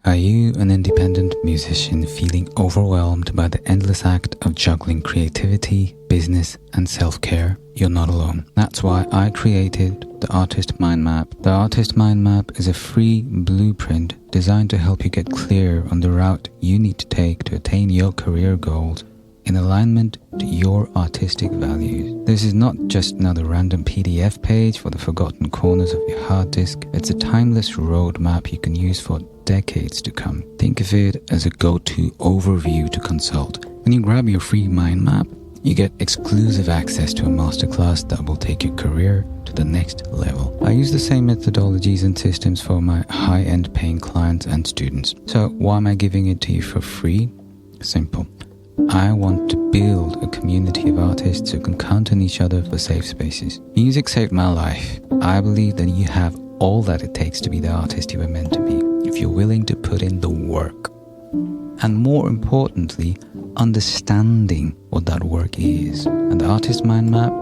Are you an independent musician feeling overwhelmed by the endless act of juggling creativity, business, and self-care? You're not alone. That's why I created the Artist Mind Map. The Artist Mind Map is a free blueprint designed to help you get clear on the route you need to take to attain your career goals in alignment to your artistic values. This is not just another random PDF page for the forgotten corners of your hard disk. It's a timeless roadmap you can use for decades to come. Think of it as a go-to overview to consult. When you grab your free mind map, you get exclusive access to a masterclass that will take your career to the next level. I use the same methodologies and systems for my high-end paying clients and students. So why am I giving it to you for free? Simple. I want to build a community of artists who can count on each other for safe spaces. Music saved my life. I believe that you have all that it takes to be the artist you were meant to be, if you're willing to put in the work. And more importantly, understanding what that work is. And the Artist Mind Map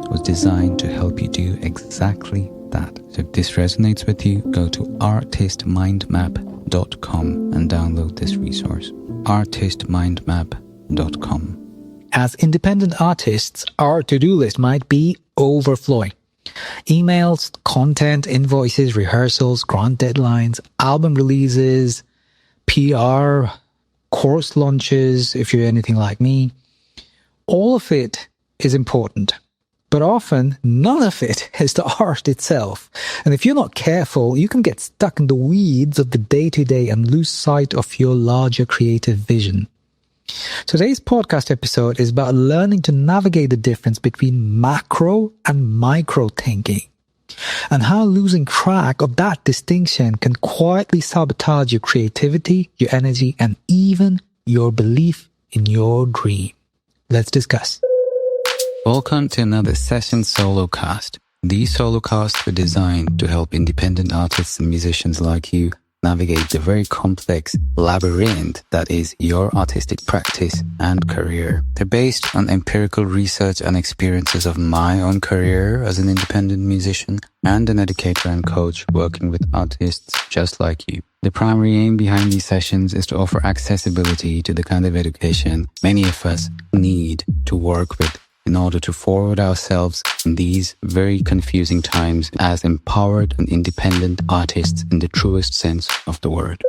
was designed to help you do exactly that. So if this resonates with you, go to artistmindmap.com and download this resource. artistmindmap.com. As independent artists, our to-do list might be overflowing. Emails, content, invoices, rehearsals, grant deadlines, album releases, PR, course launches, if you're anything like me. All of it is important, but often none of it is the art itself. And if you're not careful, you can get stuck in the weeds of the day-to-day and lose sight of your larger creative vision. Today's podcast episode is about learning to navigate the difference between macro and micro thinking, and how losing track of that distinction can quietly sabotage your creativity, your energy, and even your belief in your dream. Let's discuss. Welcome to another Session Solo Cast. These solo casts were designed to help independent artists and musicians like you navigate the very complex labyrinth that is your artistic practice and career. They're based on empirical research and experiences of my own career as an independent musician and an educator and coach working with artists just like you. The primary aim behind these sessions is to offer accessibility to the kind of education many of us need to work with in order to forward ourselves in these very confusing times as empowered and independent artists in the truest sense of the word.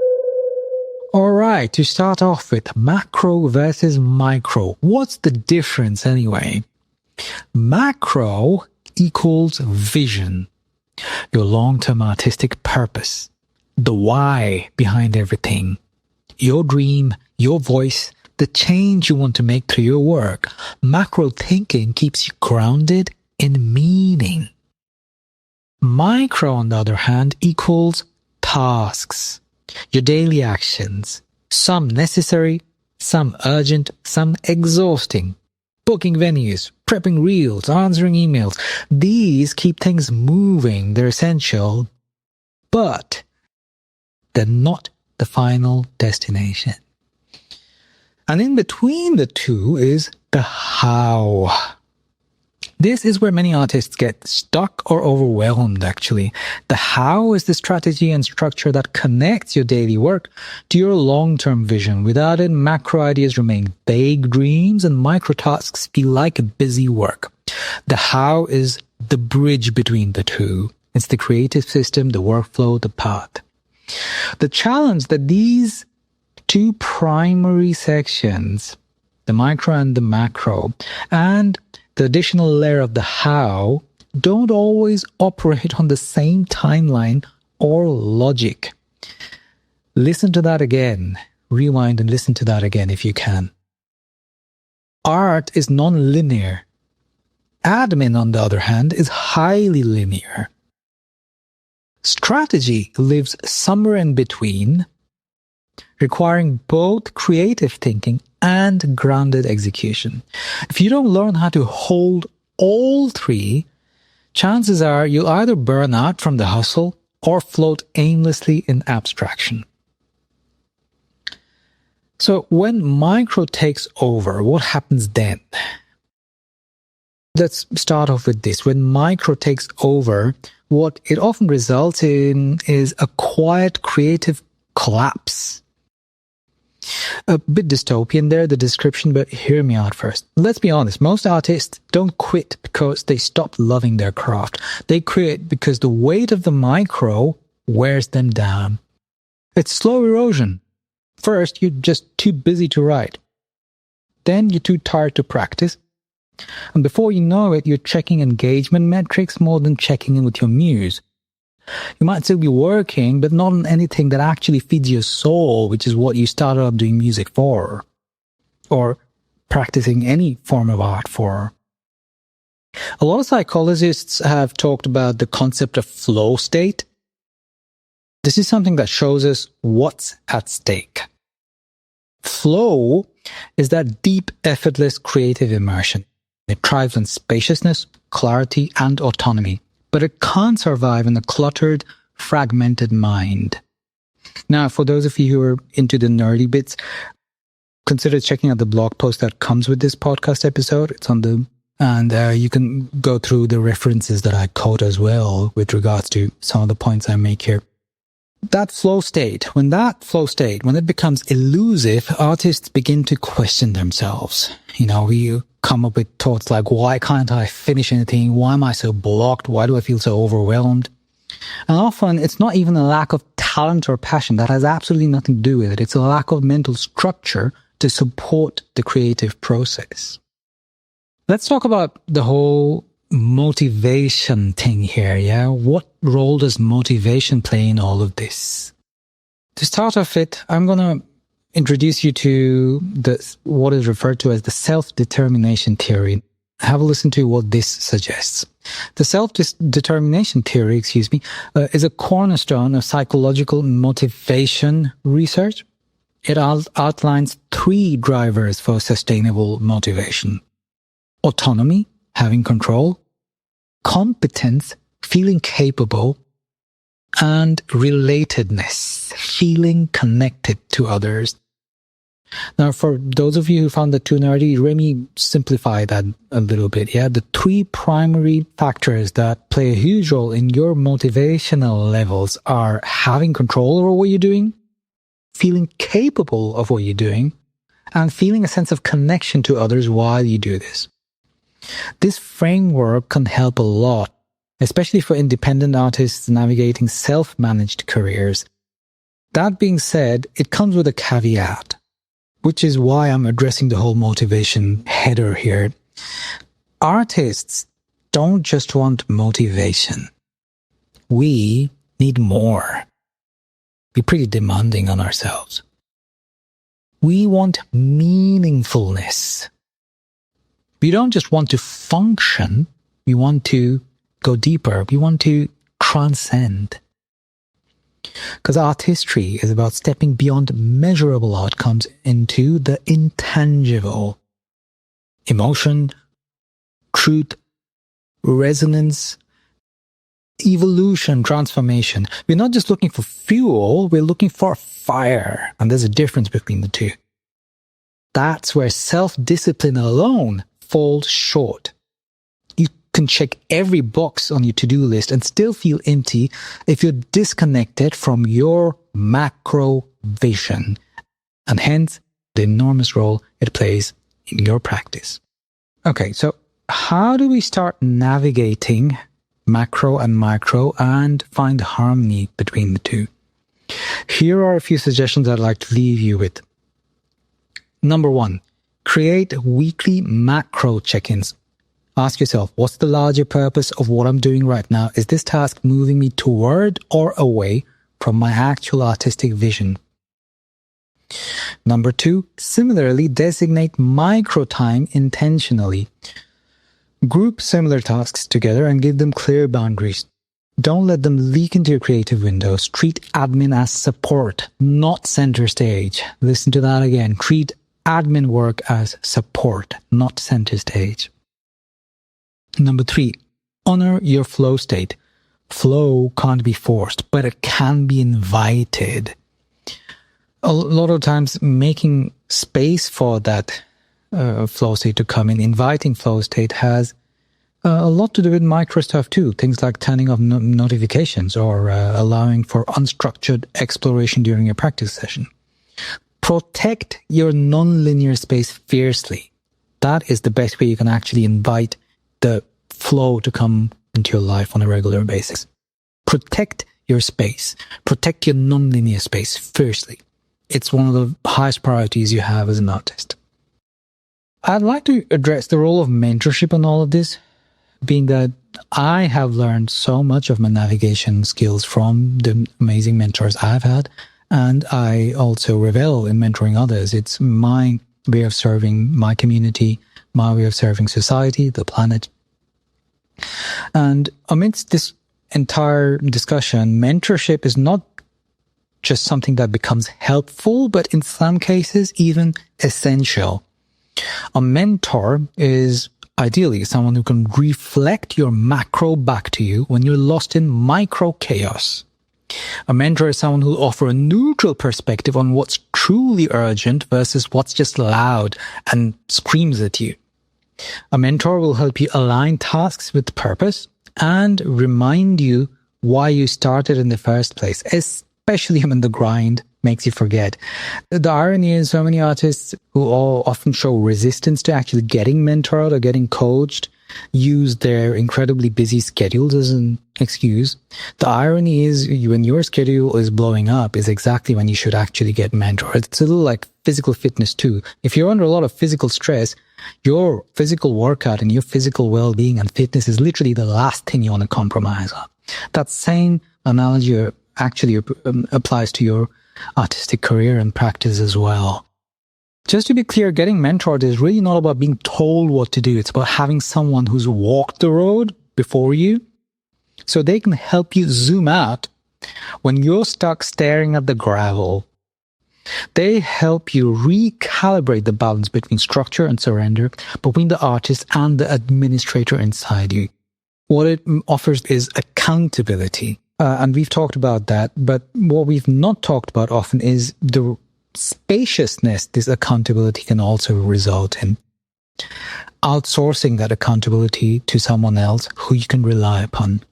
All right, to start off with, macro versus micro. What's the difference anyway? Macro equals vision, your long-term artistic purpose, the why behind everything, your dream, your voice, the change you want to make through your work. Macro thinking keeps you grounded in meaning. Micro, on the other hand, equals tasks, your daily actions, some necessary, some urgent, some exhausting. Booking venues, prepping reels, answering emails. These keep things moving. They're essential, but they're not the final destination. And in between the two is the how. This is where many artists get stuck or overwhelmed, actually. The how is the strategy and structure that connects your daily work to your long-term vision. Without it, macro ideas remain vague dreams and micro tasks feel like busy work. The how is the bridge between the two. It's the creative system, the workflow, the path. The challenge that these two primary sections, the micro and the macro, and the additional layer of the how, don't always operate on the same timeline or logic. Listen to that again. Rewind and listen to that again if you can. Art is non-linear. Admin, on the other hand, is highly linear. Strategy lives somewhere in between, requiring both creative thinking and grounded execution. If you don't learn how to hold all three, chances are you'll either burn out from the hustle or float aimlessly in abstraction. So when micro takes over, what happens then? Let's start off with this. When micro takes over, what it often results in is a quiet creative collapse. A bit dystopian there, the description, but hear me out first. Let's be honest, most artists don't quit because they stop loving their craft. They quit because the weight of the micro wears them down. It's slow erosion. First, you're just too busy to write. Then you're too tired to practice. And before you know it, you're checking engagement metrics more than checking in with your muse. You might still be working, but not on anything that actually feeds your soul, which is what you started up doing music for, or practicing any form of art for. A lot of psychologists have talked about the concept of flow state. This is something that shows us what's at stake. Flow is that deep, effortless creative immersion. It thrives on spaciousness, clarity, and autonomy. But it can't survive in a cluttered, fragmented mind. Now, for those of you who are into the nerdy bits, consider checking out the blog post that comes with this podcast episode. It's on and you can go through the references that I quote as well with regards to some of the points I make here. That flow state, when it becomes elusive, artists begin to question themselves. We come up with thoughts like, why can't I finish anything? Why am I so blocked? Why do I feel so overwhelmed? And often it's not even a lack of talent or passion. That has absolutely nothing to do with it. It's a lack of mental structure to support the creative process. Let's talk about the whole motivation thing here, yeah? What role does motivation play in all of this? To start off with, I'm going to introduce you to what is referred to as the self-determination theory. Have a listen to what this suggests. The self-determination theory, is a cornerstone of psychological motivation research. It outlines 3 drivers for sustainable motivation: autonomy, having control; competence, feeling capable; and relatedness, feeling connected to others. Now, for those of you who found that too nerdy, let me simplify that a little bit. Yeah, the 3 primary factors that play a huge role in your motivational levels are having control over what you're doing, feeling capable of what you're doing, and feeling a sense of connection to others while you do this. This framework can help a lot, especially for independent artists navigating self-managed careers. That being said, it comes with a caveat, which is why I'm addressing the whole motivation header here. Artists don't just want motivation. We need more. We're pretty demanding on ourselves. We want meaningfulness. We don't just want to function, we want to go deeper, we want to transcend. Because artistry is about stepping beyond measurable outcomes into the intangible. Emotion, truth, resonance, evolution, transformation. We're not just looking for fuel, we're looking for fire. And there's a difference between the two. That's where self-discipline alone falls short. You can check every box on your to-do list and still feel empty if you're disconnected from your macro vision, and hence the enormous role it plays in your practice. Okay, so how do we start navigating macro and micro and find harmony between the two? Here are a few suggestions I'd like to leave you with. Number 1, create weekly macro check-ins. Ask yourself, what's the larger purpose of what I'm doing right now? Is this task moving me toward or away from my actual artistic vision? Number 2, similarly, designate micro time intentionally. Group similar tasks together and give them clear boundaries. Don't let them leak into your creative windows. Treat admin as support, not center stage. Listen to that again. Treat admin work as support, not center stage. Number 3, honor your flow state. Flow can't be forced, but it can be invited. A lot of times making space for that flow state to come in, inviting flow state has A lot to do with micro stuff too. Things like turning off notifications or allowing for unstructured exploration during your practice session. Protect your non-linear space fiercely. That is the best way you can actually invite the flow to come into your life on a regular basis. Protect your space. Protect your non-linear space fiercely. It's one of the highest priorities you have as an artist. I'd like to address the role of mentorship in all of this, being that I have learned so much of my navigation skills from the amazing mentors I've had, and I also revel in mentoring others. It's my way of serving my community, my way of serving society, the planet. And amidst this entire discussion, mentorship is not just something that becomes helpful, but in some cases, even essential. A mentor is ideally someone who can reflect your macro back to you when you're lost in micro chaos. A mentor is someone who will offer a neutral perspective on what's truly urgent versus what's just loud and screams at you. A mentor will help you align tasks with purpose and remind you why you started in the first place, especially when the grind makes you forget. The irony is so many artists who all often show resistance to actually getting mentored or getting coached use their incredibly busy schedules as an excuse. The irony is when your schedule is blowing up is exactly when you should actually get mentored. It's a little like physical fitness too. If you're under a lot of physical stress, your physical workout and your physical well-being and fitness is literally the last thing you want to compromise on. That same analogy actually applies to your artistic career and practice as well. Just to be clear, getting mentored is really not about being told what to do. It's about having someone who's walked the road before you so they can help you zoom out when you're stuck staring at the gravel. They help you recalibrate the balance between structure and surrender, between the artist and the administrator inside you. What it offers is accountability. And we've talked about that, but what we've not talked about often is the spaciousness this accountability can also result in. Outsourcing that accountability to someone else who you can rely upon.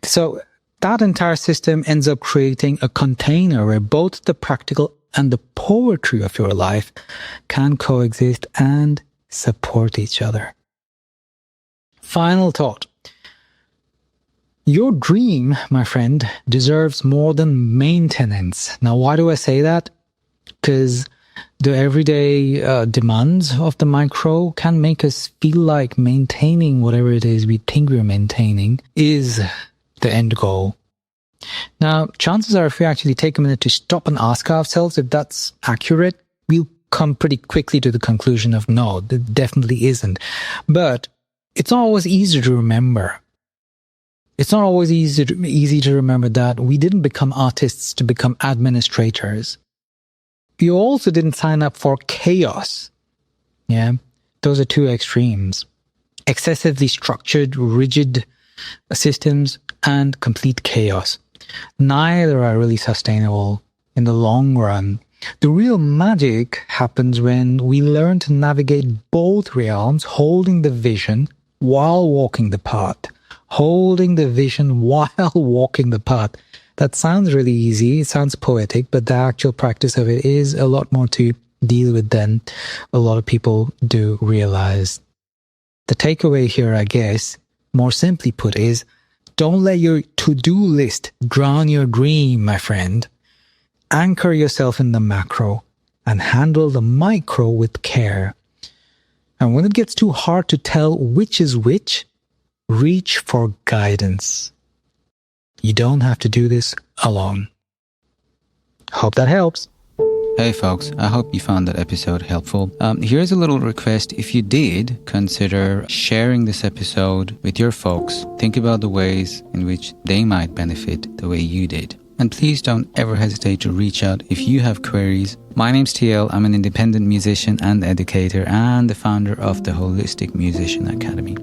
So that entire system ends up creating a container where both the practical and the poetry of your life can coexist and support each other. Final thought. Your dream, my friend, deserves more than maintenance. Now, why do I say that? Because the everyday demands of the micro can make us feel like maintaining whatever it is we think we're maintaining is the end goal. Now, chances are if we actually take a minute to stop and ask ourselves if that's accurate, we'll come pretty quickly to the conclusion of no, that definitely isn't. But it's not always easy to remember. It's not always easy to remember that we didn't become artists to become administrators. You also didn't sign up for chaos. Yeah, those are two extremes. Excessively structured, rigid systems and complete chaos. Neither are really sustainable in the long run. The real magic happens when we learn to navigate both realms, holding the vision while walking the path. Holding the vision while walking the path. That sounds really easy. It sounds poetic, but the actual practice of it is a lot more to deal with than a lot of people do realize. The takeaway here, I guess, more simply put, is don't let your to-do list drown your dream, my friend. Anchor yourself in the macro and handle the micro with care. And when it gets too hard to tell which is which, reach for guidance. You don't have to do this alone. Hope that helps. Hey folks, I hope you found that episode helpful. Here's a little request. If you did, consider sharing this episode with your folks. Think about the ways in which they might benefit the way you did. And please don't ever hesitate to reach out if you have queries. My name's TL. I'm an independent musician and educator and the founder of the Holistic Musician Academy.